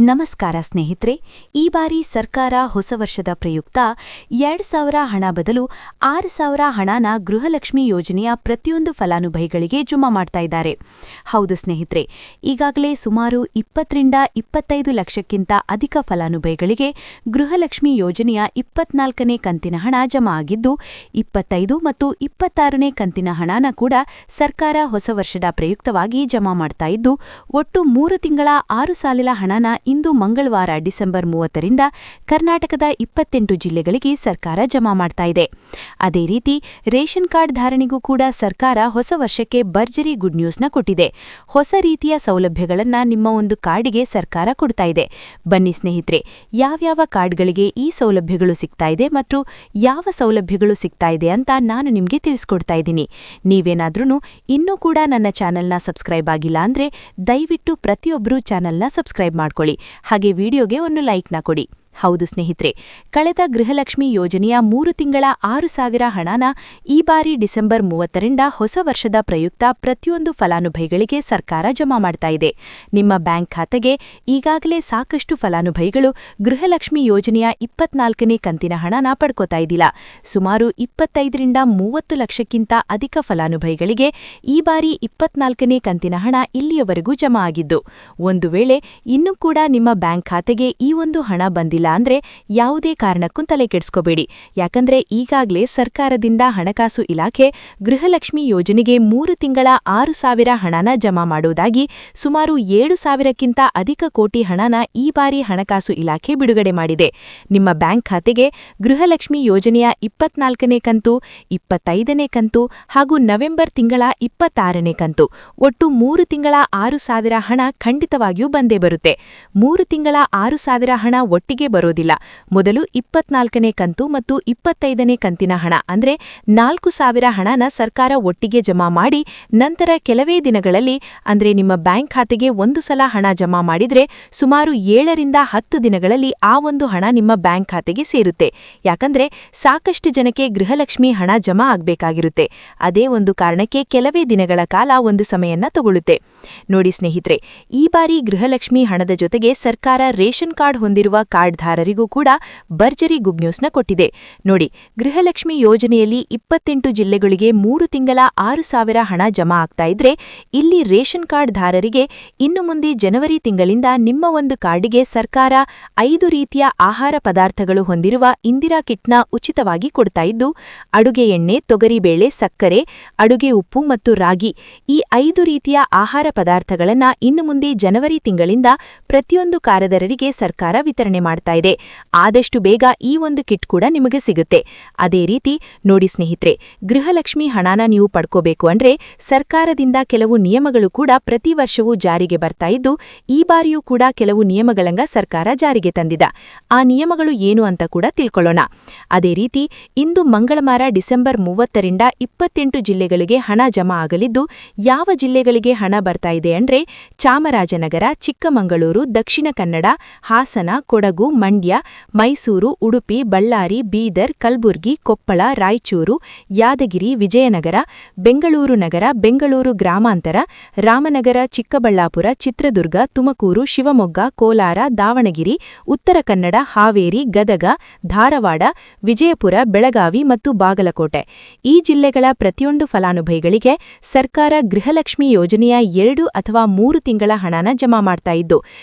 ನಮಸ್ಕಾರ ಸ್ನೇಹಿತರೆ. ಈ ಬಾರಿ ಸರ್ಕಾರ ಹೊಸ ವರ್ಷದ ಪ್ರಯುಕ್ತ 2,000 ಹಣ ಬದಲು 6,000 ಹಣನ ಗೃಹಲಕ್ಷ್ಮಿ ಯೋಜನೆಯ ಪ್ರತಿಯೊಂದು ಫಲಾನುಭವಿಗಳಿಗೆ ಜಮಾ ಮಾಡ್ತಾ ಇದ್ದಾರೆ. ಹೌದು ಸ್ನೇಹಿತರೆ, ಈಗಾಗಲೇ ಸುಮಾರು 20-25 ಲಕ್ಷಕ್ಕಿಂತ ಅಧಿಕ ಫಲಾನುಭವಿಗಳಿಗೆ ಗೃಹಲಕ್ಷ್ಮಿ ಯೋಜನೆಯ 24ನೇ ಕಂತಿನ ಹಣ ಜಮಾ ಆಗಿದ್ದು, 25 ಮತ್ತು 26ನೇ ಕಂತಿನ ಹಣನ ಕೂಡ ಸರ್ಕಾರ ಹೊಸ ವರ್ಷದ ಪ್ರಯುಕ್ತವಾಗಿ ಜಮಾ ಮಾಡ್ತಾ ಇದ್ದು, ಒಟ್ಟು 3 ತಿಂಗಳ 6,000 ಹಣನ ಇಂದು ಮಂಗಳವಾರ ಡಿಸೆಂಬರ್ 30ರಿಂದ ಕರ್ನಾಟಕದ 28 ಜಿಲ್ಲೆಗಳಿಗೆ ಸರ್ಕಾರ ಜಮಾ ಮಾಡ್ತಾ ಇದೆ. ಅದೇ ರೀತಿ ರೇಷನ್ ಕಾರ್ಡ್ ಧಾರಣೆಗೂ ಕೂಡ ಸರ್ಕಾರ ಹೊಸ ವರ್ಷಕ್ಕೆ ಭರ್ಜರಿ ಗುಡ್ ನ್ಯೂಸ್ನ ಕೊಟ್ಟಿದೆ. ಹೊಸ ರೀತಿಯ ಸೌಲಭ್ಯಗಳನ್ನ ನಿಮ್ಮ ಒಂದು ಕಾರ್ಡಿಗೆ ಸರ್ಕಾರ ಕೊಡ್ತಾ ಇದೆ. ಬನ್ನಿ ಸ್ನೇಹಿತರೆ, ಯಾವ್ಯಾವ ಕಾರ್ಡ್ಗಳಿಗೆ ಈ ಸೌಲಭ್ಯಗಳು ಸಿಗ್ತಾ ಇದೆ ಮತ್ತು ಯಾವ ಸೌಲಭ್ಯಗಳು ಸಿಗ್ತಾ ಇದೆ ಅಂತ ನಾನು ನಿಮಗೆ ತಿಳಿಸ್ಕೊಡ್ತಾ ಇದ್ದೀನಿ. ನೀವೇನಾದ್ರೂ ಇನ್ನೂ ಕೂಡ ನನ್ನ ಚಾನೆಲ್ನ ಸಬ್ಸ್ಕ್ರೈಬ್ ಆಗಿಲ್ಲ ಅಂದ್ರೆ ದಯವಿಟ್ಟು ಪ್ರತಿಯೊಬ್ಬರೂ ಚಾನೆಲ್ನ ಸಬ್ಸ್ಕ್ರೈಬ್ ಮಾಡ್ಕೊಳ್ಳಿ. ಹಾಗೆ ವಿಡಿಯೋಗೆ ಒಂದು ಲೈಕ್ನ ಕೊಡಿ. ಹೌದು ಸ್ನೇಹಿತರೆ, ಕಳೆದ ಗೃಹಲಕ್ಷ್ಮಿ ಯೋಜನೆಯ 3 ತಿಂಗಳ 6,000 ಹಣನ ಈ ಬಾರಿ ಡಿಸೆಂಬರ್ 30ರಿಂದ ಹೊಸ ವರ್ಷದ ಪ್ರಯುಕ್ತ ಪ್ರತಿಯೊಂದು ಫಲಾನುಭವಿಗಳಿಗೆ ಸರ್ಕಾರ ಜಮಾ ಮಾಡ್ತಾ ಇದೆ. ನಿಮ್ಮ ಬ್ಯಾಂಕ್ ಖಾತೆಗೆ ಈಗಾಗಲೇ ಸಾಕಷ್ಟು ಫಲಾನುಭವಿಗಳು ಗೃಹಲಕ್ಷ್ಮಿ ಯೋಜನೆಯ 24ನೇ ಕಂತಿನ ಹಣನ ಪಡ್ಕೋತಾ ಇದ್ದಿಲ್ಲ. ಸುಮಾರು 25-30 ಲಕ್ಷಕ್ಕಿಂತ ಅಧಿಕ ಫಲಾನುಭವಿಗಳಿಗೆ ಈ ಬಾರಿ 24ನೇ ಕಂತಿನ ಹಣ ಇಲ್ಲಿಯವರೆಗೂ ಜಮಾ ಆಗಿದ್ದು, ಒಂದು ವೇಳೆ ಇನ್ನೂ ಕೂಡ ನಿಮ್ಮ ಬ್ಯಾಂಕ್ ಖಾತೆಗೆ ಈ ಒಂದು ಹಣ ಬಂದಿಲ್ಲ ಅಂದ್ರೆ ಯಾವುದೇ ಕಾರಣಕ್ಕೂ ತಲೆ ಕೆಡಿಸ್ಕೋಬೇಡಿ. ಯಾಕಂದ್ರೆ ಈಗಾಗಲೇ ಸರ್ಕಾರದಿಂದ ಹಣಕಾಸು ಇಲಾಖೆ ಗೃಹಲಕ್ಷ್ಮಿ ಯೋಜನೆಗೆ 3 ತಿಂಗಳ 6,000 ಹಣನ ಜಮಾ ಮಾಡುವುದಾಗಿ ಸುಮಾರು 7,000ಕ್ಕಿಂತ ಅಧಿಕ ಕೋಟಿ ಹಣನ ಈ ಬಾರಿ ಹಣಕಾಸು ಇಲಾಖೆ ಬಿಡುಗಡೆ ಮಾಡಿದೆ. ನಿಮ್ಮ ಬ್ಯಾಂಕ್ ಖಾತೆಗೆ ಗೃಹಲಕ್ಷ್ಮಿ ಯೋಜನೆಯ 24ನೇ ಕಂತು, 25ನೇ ಕಂತು ಹಾಗೂ ನವೆಂಬರ್ ತಿಂಗಳ 26ನೇ ಕಂತು, ಒಟ್ಟು 3 ತಿಂಗಳ 6,000 ಹಣ ಖಂಡಿತವಾಗಿಯೂ ಬಂದೇ ಬರುತ್ತೆ. 3 ತಿಂಗಳ 6,000 ಹಣ ಒಟ್ಟಿಗೆ ಬರೋದಿಲ್ಲ. ಮೊದಲು 24ನೇ ಕಂತು ಮತ್ತು 25ನೇ ಕಂತಿನ ಹಣ ಅಂದ್ರೆ 4,000 ಹಣನ ಸರ್ಕಾರ ಒಟ್ಟಿಗೆ ಜಮಾ ಮಾಡಿ, ನಂತರ ಕೆಲವೇ ದಿನಗಳಲ್ಲಿ ಅಂದ್ರೆ ನಿಮ್ಮ ಬ್ಯಾಂಕ್ ಖಾತೆಗೆ ಒಂದು ಸಲ ಹಣ ಜಮಾ ಮಾಡಿದ್ರೆ ಸುಮಾರು 7-10 ದಿನಗಳಲ್ಲಿ ಆ ಒಂದು ಹಣ ನಿಮ್ಮ ಬ್ಯಾಂಕ್ ಖಾತೆಗೆ ಸೇರುತ್ತೆ. ಯಾಕಂದ್ರೆ ಸಾಕಷ್ಟು ಜನಕ್ಕೆ ಗೃಹಲಕ್ಷ್ಮಿ ಹಣ ಜಮಾ ಆಗ್ಬೇಕಾಗಿರುತ್ತೆ. ಅದೇ ಒಂದು ಕಾರಣಕ್ಕೆ ಕೆಲವೇ ದಿನಗಳ ಕಾಲ ಒಂದು ಸಮಯನ್ನ ತಗೊಳ್ಳುತ್ತೆ. ನೋಡಿ ಸ್ನೇಹಿತರೆ, ಈ ಬಾರಿ ಗೃಹಲಕ್ಷ್ಮಿ ಹಣದ ಜೊತೆಗೆ ಸರ್ಕಾರ ರೇಷನ್ ಕಾರ್ಡ್ ಹೊಂದಿರುವ ಕಾರ್ಡ್ದಾರರಿಗೂ ಕೂಡ ಭರ್ಜರಿ ಗುಡ್ ನ್ಯೂಸ್ನ ಕೊಟ್ಟಿದೆ. ನೋಡಿ, ಗೃಹಲಕ್ಷ್ಮಿ ಯೋಜನೆಯಲ್ಲಿ 28 ಜಿಲ್ಲೆಗಳಿಗೆ 3 ತಿಂಗಳ 6,000 ಹಣ ಜಮಾ ಆಗ್ತಾ ಇದ್ರೆ, ಇಲ್ಲಿ ರೇಷನ್ ಕಾರ್ಡ್ ಧಾರರಿಗೆ ಇನ್ನು ಮುಂದೆ ಜನವರಿ ತಿಂಗಳಿಂದ ನಿಮ್ಮ ಒಂದು ಕಾರ್ಡಿಗೆ ಸರ್ಕಾರ 5 ರೀತಿಯ ಆಹಾರ ಪದಾರ್ಥಗಳು ಹೊಂದಿರುವ ಇಂದಿರಾ ಕಿಟ್ನ ಉಚಿತವಾಗಿ ಕೊಡ್ತಾ ಇದ್ದು, ಅಡುಗೆ ಎಣ್ಣೆ, ತೊಗರಿಬೇಳೆ, ಸಕ್ಕರೆ, ಅಡುಗೆ ಉಪ್ಪು ಮತ್ತು ರಾಗಿ ಈ 5 ರೀತಿಯ ಆಹಾರ ಪದಾರ್ಥಗಳನ್ನ ಇನ್ನು ಮುಂದೆ ಜನವರಿ ತಿಂಗಳಿಂದ ಪ್ರತಿಯೊಂದು ಕಾರ್ಯದರರಿಗೆ ಸರ್ಕಾರ ವಿತರಣೆ ಮಾಡ್ತಾ ಇದೆ. ಆದಷ್ಟು ಬೇಗ ಈ ಒಂದು ಕಿಟ್ ಕೂಡ ನಿಮಗೆ ಸಿಗುತ್ತೆ. ಅದೇ ರೀತಿ ನೋಡಿ ಸ್ನೇಹಿತರೆ, ಗೃಹಲಕ್ಷ್ಮಿ ಹಣನ ನೀವು ಪಡ್ಕೋಬೇಕು ಅಂದ್ರೆ ಸರ್ಕಾರದಿಂದ ಕೆಲವು ನಿಯಮಗಳು ಕೂಡ ಪ್ರತಿ ವರ್ಷವೂ ಜಾರಿಗೆ ಬರ್ತಾ ಇದ್ದು, ಈ ಬಾರಿಯೂ ಕೂಡ ಕೆಲವು ನಿಯಮಗಳನ್ನ ಸರ್ಕಾರ ಜಾರಿಗೆ ತಂದಿದೆ. ಆ ನಿಯಮಗಳು ಏನು ಅಂತ ಕೂಡ ತಿಳ್ಕೊಳ್ಳೋಣ. ಅದೇ ರೀತಿ ಇಂದು ಮಂಗಳವಾರ ಡಿಸೆಂಬರ್ 30ರಿಂದ 28 ಜಿಲ್ಲೆಗಳಿಗೆ ಹಣ ಜಮಾ ಆಗಲಿದ್ದು, ಯಾವ ಜಿಲ್ಲೆಗಳಿಗೆ ಹಣ ಬರ್ತಾ ಇದೆ ಅಂದ್ರೆ ಚಾಮರಾಜನಗರ, ಚಿಕ್ಕಮಗಳೂರು, ದಕ್ಷಿಣ ಕನ್ನಡ, ಹಾಸನ, ಕೊಡಗು, ಮಂಡ್ಯ, ಮೈಸೂರು, ಉಡುಪಿ, ಬಳ್ಳಾರಿ, ಬೀದರ್, ಕಲಬುರ್ಗಿ, ಕೊಪ್ಪಳ, ರಾಯಚೂರು, ಯಾದಗಿರಿ, ವಿಜಯನಗರ, ಬೆಂಗಳೂರು ನಗರ, ಬೆಂಗಳೂರು ಗ್ರಾಮಾಂತರ, ರಾಮನಗರ, ಚಿಕ್ಕಬಳ್ಳಾಪುರ, ಚಿತ್ರದುರ್ಗ, ತುಮಕೂರು, ಶಿವಮೊಗ್ಗ, ಕೋಲಾರ, ದಾವಣಗೆರೆ, ಉತ್ತರ ಕನ್ನಡ, ಹಾವೇರಿ, ಗದಗ, ಧಾರವಾಡ, ವಿಜಯಪುರ, ಬೆಳಗಾವಿ ಮತ್ತು ಬಾಗಲಕೋಟೆ ಈ ಜಿಲ್ಲೆಗಳ ಪ್ರತಿಯೊಂದು ಫಲಾನುಭವಿಗಳಿಗೆ ಸರ್ಕಾರ ಗೃಹಲಕ್ಷ್ಮಿ ಯೋಜನೆಯ 2 ಅಥವಾ 3 ತಿಂಗಳ ಹಣನ ಜಮಾ ಮಾಡ್ತಾ ಇದ್ದು,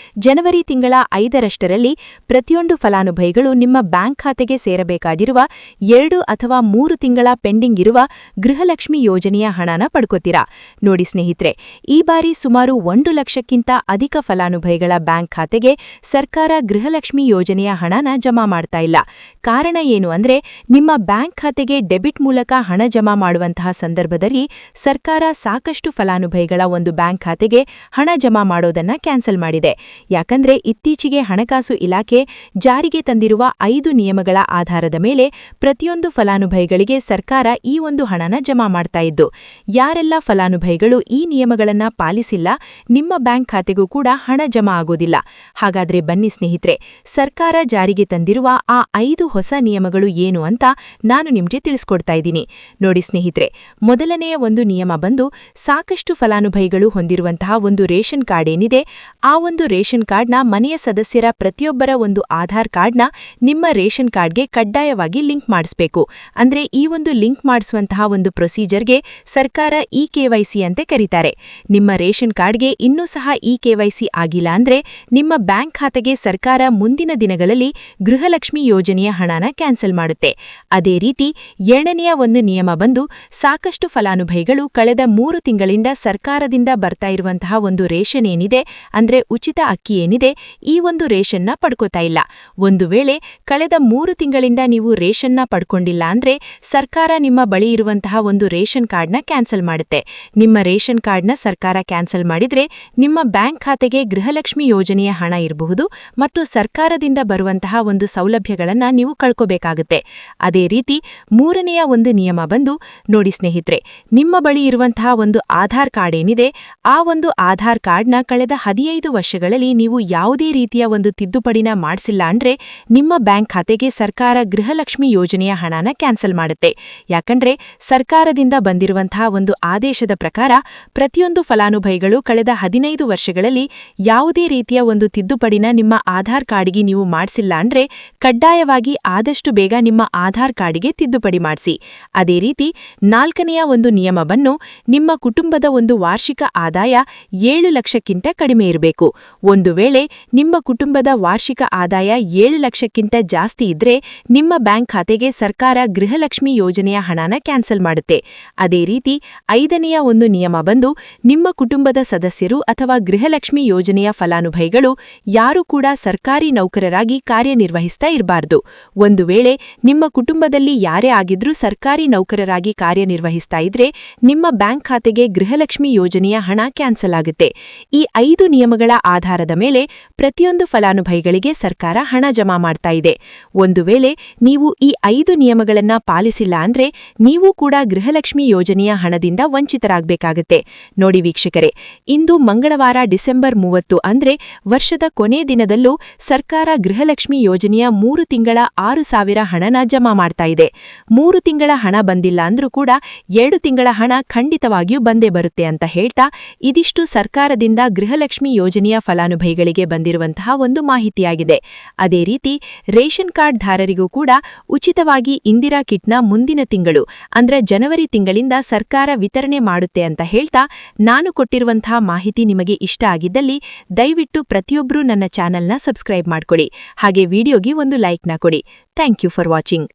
ಜನವರಿ ತಿಂಗಳ 5ರಷ್ಟರಲ್ಲಿ ಪ್ರತಿಯೊಂದು ಫಲಾನುಭವಿಗಳು ನಿಮ್ಮ ಬ್ಯಾಂಕ್ ಖಾತೆಗೆ ಸೇರಬೇಕಾಗಿರುವ 2 ಅಥವಾ 3 ತಿಂಗಳ ಪೆಂಡಿಂಗ್ ಇರುವ ಗೃಹಲಕ್ಷ್ಮಿ ಯೋಜನೆಯ ಹಣನ ಪಡ್ಕೋತೀರಾ. ನೋಡಿ ಸ್ನೇಹಿತರೆ, ಈ ಬಾರಿ ಸುಮಾರು 1 ಲಕ್ಷಕ್ಕಿಂತ ಅಧಿಕ ಫಲಾನುಭವಿಗಳ ಬ್ಯಾಂಕ್ ಖಾತೆಗೆ ಸರ್ಕಾರ ಗೃಹಲಕ್ಷ್ಮಿ ಯೋಜನೆಯ ಹಣನ ಜಮಾ ಮಾಡ್ತಾ ಇಲ್ಲ. ಕಾರಣ ಏನು ಅಂದ್ರೆ, ನಿಮ್ಮ ಬ್ಯಾಂಕ್ ಖಾತೆಗೆ ಡೆಬಿಟ್ ಮೂಲಕ ಹಣ ಜಮಾ ಮಾಡುವಂತಹ ಸಂದರ್ಭದಲ್ಲಿ ಸರ್ಕಾರ ಸಾಕಷ್ಟು ಫಲಾನುಭವಿಗಳ ಒಂದು ಬ್ಯಾಂಕ್ ಖಾತೆಗೆ ಹಣ ಜಮಾ ಮಾಡೋದನ್ನ ಕ್ಯಾನ್ಸಲ್ ಮಾಡಿದೆ. ಯಾಕಂದ್ರೆ ಇತ್ತೀಚೆಗೆ ಹಣಕಾಸು ಇಲಾಖೆ ಜಾರಿಗೆ ತಂದಿರುವ 5 ನಿಯಮಗಳ ಆಧಾರದ ಮೇಲೆ ಪ್ರತಿಯೊಂದು ಫಲಾನುಭವಿಗಳಿಗೆ ಸರ್ಕಾರ ಈ ಒಂದು ಹಣನ ಜಮಾ ಮಾಡ್ತಾ ಇದ್ದು, ಯಾರೆಲ್ಲ ಫಲಾನುಭವಿಗಳು ಈ ನಿಯಮಗಳನ್ನ ಪಾಲಿಸಿಲ್ಲ ನಿಮ್ಮ ಬ್ಯಾಂಕ್ ಖಾತೆಗೂ ಕೂಡ ಹಣ ಜಮಾ ಆಗೋದಿಲ್ಲ. ಹಾಗಾದ್ರೆ ಬನ್ನಿ ಸ್ನೇಹಿತರೆ, ಸರ್ಕಾರ ಜಾರಿಗೆ ತಂದಿರುವ ಆ 5 ಹೊಸ ನಿಯಮಗಳು ಏನು ಅಂತ ನಾನು ನಿಮಗೆ ತಿಳಿಸ್ಕೊಡ್ತಾ ಇದ್ದೀನಿ. ನೋಡಿ ಸ್ನೇಹಿತರೆ, ಮೊದಲನೆಯ ಒಂದು ನಿಯಮ ಬಂದು ಸಾಕಷ್ಟು ಫಲಾನುಭವಿಗಳು ಹೊಂದಿರುವಂತಹ ಒಂದು ರೇಷನ್ ಕಾರ್ಡ್ ಏನಿದೆ, ಆ ಒಂದು ರೇಷನ್ ಕಾರ್ಡ್ನ ಮನೆಯ ಸದಸ್ಯರ ಪ್ರತಿಯೊಬ್ಬರ ಒಂದು ಆಧಾರ್ ಕಾರ್ಡ್ನ ನಿಮ್ಮ ರೇಷನ್ ಕಾರ್ಡ್ಗೆ ಕಡ್ಡಾಯವಾಗಿ ಲಿಂಕ್ ಮಾಡಿಸಬೇಕು. ಅಂದ್ರೆ ಈ ಒಂದು ಲಿಂಕ್ ಮಾಡಿಸುವಂತಹ ಒಂದು ಪ್ರೊಸೀಜರ್ಗೆ ಸರ್ಕಾರ ಇ-KYC ಅಂತೆ ಕರೀತಾರೆ. ನಿಮ್ಮ ರೇಷನ್ ಕಾರ್ಡ್ಗೆ ಇನ್ನೂ ಸಹ ಇ-KYC ಆಗಿಲ್ಲ ಅಂದ್ರೆ ನಿಮ್ಮ ಬ್ಯಾಂಕ್ ಖಾತೆಗೆ ಸರ್ಕಾರ ಮುಂದಿನ ದಿನಗಳಲ್ಲಿ ಗೃಹಲಕ್ಷ್ಮಿ ಯೋಜನೆಯ ಹಣನ ಕ್ಯಾನ್ಸಲ್ ಮಾಡುತ್ತೆ. ಅದೇ ರೀತಿ 2ನೆಯ ಒಂದು ನಿಯಮ ಬಂದು ಸಾಕಷ್ಟು ಫಲಾನುಭವಿಗಳು ಕಳೆದ 3 ತಿಂಗಳಿಂದ ಸರ್ಕಾರದಿಂದ ಬರ್ತಾ ಇರುವಂತಹ ಒಂದು ರೇಷನ್ ಏನಿದೆ, ಅಂದ್ರೆ ಉಚಿತ ಅಕ್ಕಿ ಏನಿದೆ, ಈ ಒಂದು ರೇಷನ್ನ ಪಡ್ಕೋತಾ ಇಲ್ಲ. ಒಂದು ವೇಳೆ ಕಳೆದ 3 ತಿಂಗಳಿಂದ ನೀವು ರೇಷನ್ನ ಪಡ್ಕೊಂಡಿಲ್ಲ ಅಂದ್ರೆ ಸರ್ಕಾರ ನಿಮ್ಮ ಬಳಿ ಇರುವಂತಹ ಒಂದು ರೇಷನ್ ಕಾರ್ಡ್ನ ಕ್ಯಾನ್ಸಲ್ ಮಾಡುತ್ತೆ. ನಿಮ್ಮ ರೇಷನ್ ಕಾರ್ಡ್ನ ಸರ್ಕಾರ ಕ್ಯಾನ್ಸಲ್ ಮಾಡಿದ್ರೆ ನಿಮ್ಮ ಬ್ಯಾಂಕ್ ಖಾತೆಗೆ ಗೃಹಲಕ್ಷ್ಮಿ ಯೋಜನೆಯ ಹಣ ಇರಬಹುದು ಮತ್ತು ಸರ್ಕಾರದಿಂದ ಬರುವಂತಹ ಒಂದು ಸೌಲಭ್ಯಗಳನ್ನ ನೀವು ಕಳ್ಕೋಬೇಕಾಗುತ್ತೆ. ಅದೇ ರೀತಿ 3ನೆಯ ಒಂದು ನಿಯಮ ಬಂದು ನೋಡಿ ಸ್ನೇಹಿತರೆ, ನಿಮ್ಮ ಬಳಿ ಇರುವಂತಹ ಒಂದು ಆಧಾರ್ ಕಾರ್ಡ್ ಏನಿದೆ, ಆ ಒಂದು ಆಧಾರ್ ಕಾರ್ಡ್ನ ಕಳೆದ 15 ವರ್ಷಗಳಲ್ಲಿ ನೀವು ಯಾವುದೇ ರೀತಿಯ ಒಂದು ತಿದ್ದುಪಡಿನ ಮಾಡಿಸಿಲ್ಲ ಅಂದ್ರೆ ನಿಮ್ಮ ಬ್ಯಾಂಕ್ ಖಾತೆಗೆ ಸರ್ಕಾರ ಗೃಹಲಕ್ಷ್ಮಿ ಯೋಜನೆಯ ಹಣನ ಕ್ಯಾನ್ಸಲ್ ಮಾಡುತ್ತೆ. ಯಾಕಂದ್ರೆ ಸರ್ಕಾರದಿಂದ ಬಂದಿರುವಂತಹ ಒಂದು ಆದೇಶದ ಪ್ರಕಾರ ಪ್ರತಿಯೊಂದು ಫಲಾನುಭವಿಗಳು ಕಳೆದ 15 ವರ್ಷಗಳಲ್ಲಿ ಯಾವುದೇ ರೀತಿಯ ಒಂದು ತಿದ್ದುಪಡಿನ ನಿಮ್ಮ ಆಧಾರ್ ಕಾರ್ಡ್ಗೆ ನೀವು ಮಾಡಿಸಿಲ್ಲ ಅಂದ್ರೆ ಕಡ್ಡಾಯವಾಗಿ ಆದಷ್ಟು ಬೇಗ ನಿಮ್ಮ ಆಧಾರ್ ಕಾರ್ಡ್ಗೆ ತಿದ್ದುಪಡಿ ಮಾಡಿಸಿ. ಅದೇ ರೀತಿ 4ನೆಯ ಒಂದು ನಿಯಮವನ್ನು ನಿಮ್ಮ ಕುಟುಂಬದ ಒಂದು ವಾರ್ಷಿಕ ಆದಾಯ 7 ಲಕ್ಷಕ್ಕಿಂತ ಕಡಿಮೆ ಇರಬೇಕು. ಒಂದು ವೇಳೆ ನಿಮ್ಮ ಕುಟುಂಬದ ವಾರ್ಷಿಕ ಆದಾಯ 7 ಲಕ್ಷಕ್ಕಿಂತ ಜಾಸ್ತಿ ಇದ್ರೆ ನಿಮ್ಮ ಬ್ಯಾಂಕ್ ಖಾತೆಗೆ ಸರ್ಕಾರ ಗೃಹಲಕ್ಷ್ಮಿ ಯೋಜನೆಯ ಹಣನ ಕ್ಯಾನ್ಸಲ್ ಮಾಡುತ್ತೆ. ಅದೇ ರೀತಿ 5ನೆಯ ಒಂದು ನಿಯಮ ಬಂದು ನಿಮ್ಮ ಕುಟುಂಬದ ಸದಸ್ಯರು ಅಥವಾ ಗೃಹಲಕ್ಷ್ಮಿ ಯೋಜನೆಯ ಫಲಾನುಭವಿಗಳು ಯಾರೂ ಕೂಡ ಸರ್ಕಾರಿ ನೌಕರರಾಗಿ ಕಾರ್ಯನಿರ್ವಹಿಸ್ತಾ ಇರಬಾರ್ದು. ಒಂದು ವೇಳೆ ನಿಮ್ಮ ಕುಟುಂಬದಲ್ಲಿ ಯಾರೇ ಆಗಿದ್ರೂ ಸರ್ಕಾರಿ ನೌಕರರಾಗಿ ಕಾರ್ಯನಿರ್ವಹಿಸ್ತಾ ಇದ್ರೆ ನಿಮ್ಮ ಬ್ಯಾಂಕ್ ಖಾತೆಗೆ ಗೃಹಲಕ್ಷ್ಮಿ ಯೋಜನೆಯ ಹಣ ಕ್ಯಾನ್ಸಲ್ ಆಗುತ್ತೆ. ಈ 5 ನಿಯಮಗಳ ಆಧಾರದ ಮೇಲೆ ಪ್ರತಿಯೊಂದು ಫಲಾನುಭವಿಗಳಿಗೆ ಸರ್ಕಾರ ಹಣ ಜಮಾ ಮಾಡ್ತಾ ಇದೆ. ಒಂದು ವೇಳೆ ನೀವು ಈ 5 ನಿಯಮಗಳನ್ನ ಪಾಲಿಸಿಲ್ಲ ಅಂದ್ರೆ ನೀವು ಕೂಡ ಗೃಹಲಕ್ಷ್ಮಿ ಯೋಜನೆಯ ಹಣದಿಂದ ವಂಚಿತರಾಗಬೇಕಾಗುತ್ತೆ. ನೋಡಿ ವೀಕ್ಷಕರೇ, ಇಂದು ಮಂಗಳವಾರ ಡಿಸೆಂಬರ್ 30 ಅಂದ್ರೆ ವರ್ಷದ ಕೊನೆ ದಿನದಲ್ಲೂ ಸರ್ಕಾರ ಗೃಹಲಕ್ಷ್ಮಿ ಯೋಜನೆಯ 3 ತಿಂಗಳ 6,000 ಹಣನ ಜಮಾ ಮಾಡ್ತಾ ಇದೆ. 3 ತಿಂಗಳ ಹಣ ಬಂದಿಲ್ಲ ಅಂದ್ರೂ ಕೂಡ 2 ತಿಂಗಳ ಹಣ ಖಂಡಿತವಾಗಿಯೂ ಬಂದೇ ಬರುತ್ತೆ ಅಂತ ಹೇಳ್ತಾ ಇದಿಷ್ಟು ಸರ್ಕಾರದಿಂದ ಗೃಹಲಕ್ಷ್ಮಿ ಯೋಜನೆಯ ಫಲಾನುಭವಿಗಳಿಗೆ ಬಂದಿರುವಂತಹ ಒಂದು ಮಾಹಿತಿಯಾಗಿದೆ. ಅದೇ ರೀತಿ ರೇಷನ್ ಕಾರ್ಡ್ ಧಾರರಿಗೂ ಕೂಡ ಉಚಿತವಾಗಿ ಇಂದಿರಾ ಕಿಟ್ನ ಮುಂದಿನ ತಿಂಗಳು ಅಂದ್ರೆ ಜನವರಿ ತಿಂಗಳಿಂದ ಸರ್ಕಾರ ವಿತರಣೆ ಮಾಡುತ್ತೆ ಅಂತ ಹೇಳ್ತಾ ನಾನು ಕೊಟ್ಟಿರುವಂತಹ ಮಾಹಿತಿ ನಿಮಗೆ ಇಷ್ಟ ಆಗಿದ್ದಲ್ಲಿ ದಯವಿಟ್ಟು ಪ್ರತಿಯೊಬ್ಬರೂ ನನ್ನ ಚಾನೆಲ್ನ ಸಬ್ಸ್ಕ್ರೈಬ್ ಮಾಡ್ಕೊಳ್ಳಿ. ಹಾಗೆ ವಿಡಿಯೋಗೆ ಒಂದು ಲೈಕ್ನ ಕೊಡಿ. Thank you for watching.